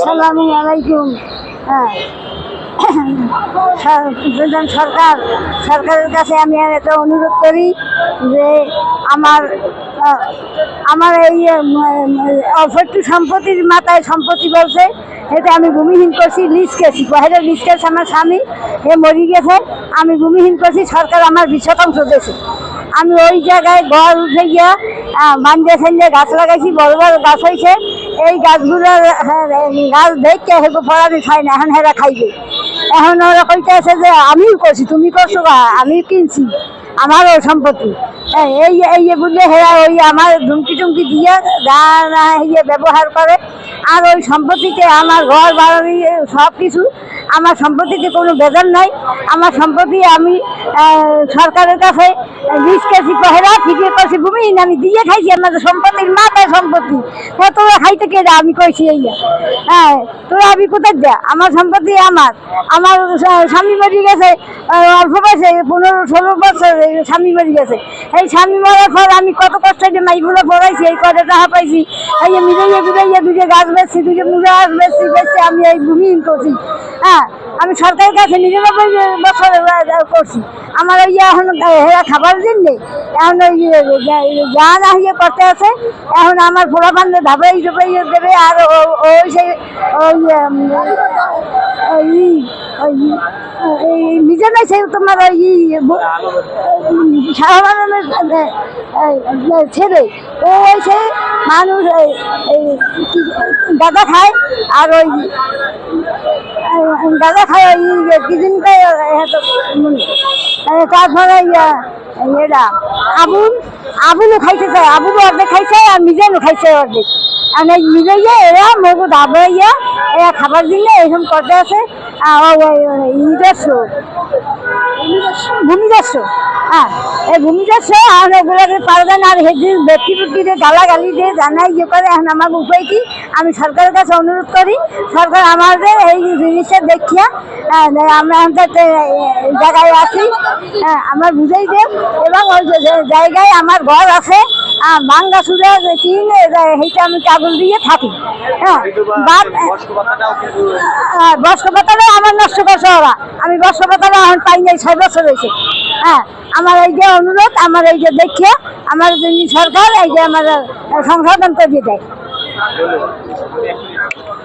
আসসালামু আলাইকুম। হ্যাঁ, প্রধান সরকারের কাছে আমি আর একটা অনুরোধ করি যে আমার আমার এই অল্প একটু সম্পত্তির মাথায় সম্পত্তি বলছে, এটা আমি ভূমিহীন করছি, লিজ কেছি, বাইরের লিজ কেছি। আমার স্বামী এ মরি গেছে, আমি ভূমিহীন করছি, সরকার আমার 20% দিয়েছে। আমি ওই জায়গায় ঘর উঠে গিয়া বান্ধে ফেলে গাছ লাগাইছি, বড় বড় গাছ হয়েছে। এই গাছগুলোর গাছ দেখতে হেঁটে পড়ানি খাই না, এখন হেরা খাইবে। এখন ওরা কইতে আছে যে আমিও করছি, তুমি করছো বা আমি কিনছি, আমারও সম্পত্তি। এই এই বলে হেরা ওই আমার ধুমকি টুমকি দিয়ে যা না ইয়ে ব্যবহার করে। আর ওই সম্পত্তিতে আমার ঘর বাড়ি সব কিছু, আমার সম্পত্তিতে কোনো বেজার নাই। আমার সম্পত্তি আমি সরকারের কাছে 20 কেজি পহেরা ঠিকই করছি, ভূমিহীন আমি দিয়ে খাইছি। আমাদের সম্পত্তির মাথায় সম্পত্তি, তোরা খাইতে কে? আমি কইছি এইয়া। হ্যাঁ, তোরা আমি কোথায় দেয়া? আমার সম্পত্তি আমার আমার স্বামী মরে গেছে অল্প বয়সে, 15-16 বছর স্বামী মরে গেছে। এই স্বামী মরার পর আমি কত কষ্ট যে মাইগুলো পড়াইছি, এই কত টাকা পাইছি। এই যে মিলাইয়া মিলাইয়া দুটো গাছ বেচছি, দুটো মুড়া গাছ বেচছি আমি এই ভূমিহীন করছি। হ্যাঁ, আমি সরকারের কাছে 99 বছর করছি। আমার ওই এখন হেরা খাবার দিন নেই, এখন ওই যা না ইয়ে করতে আছে। এখন আমার পোড়া বান্ধে ধাবাই দেবে। আর ওই সেই ওই নিজে নাই সে তোমার ওই ছেলে ওই সে মানুষ গাঁদা খায়। আর ওই গাঁদা খায় ওই কি খায়। তারপরে এটা আবুলও খাইতে চায়, আবুলও অর্ধেক খাইছে আর নিজেও খাইছে অর্ধেক। আর এই মিলাইয়া এরা মগু দাবাইয়া এরা খাবার দিলে এইরকম করতে আছে। ভূমিদস্য, হ্যাঁ, এই ভূমিদস্য আর ওগুলোকে পারবেন। আর হেদিন ব্যক্তি ব্যক্তিতে গালাগালি দিয়ে জানাই ইয়ে করে। এখন আমার উপায় কি? আমি সরকারের কাছে অনুরোধ করি, সরকার আমাদের এই জিনিসটা দেখিয়া আমরা জায়গায় আছি, আমার বুঝাই দেব। এবং ওই জায়গায় আমার ঘর আছে, ভাঙ্গা সুদা টিন, সেইটা আমি কাগজ দিয়ে থাকি। হ্যাঁ, বয়স্ক ভাতাটা আমার নষ্ট করছে ওরা। আমি বয়স্ক ভাতাটা এখন পাই নাই, 6 বছর হয়েছে। হ্যাঁ, আমার এই যে অনুরোধ, আমার এই যে দেখিয়ে আমার সরকার এই যে আমার সংশোধন করে দেয়।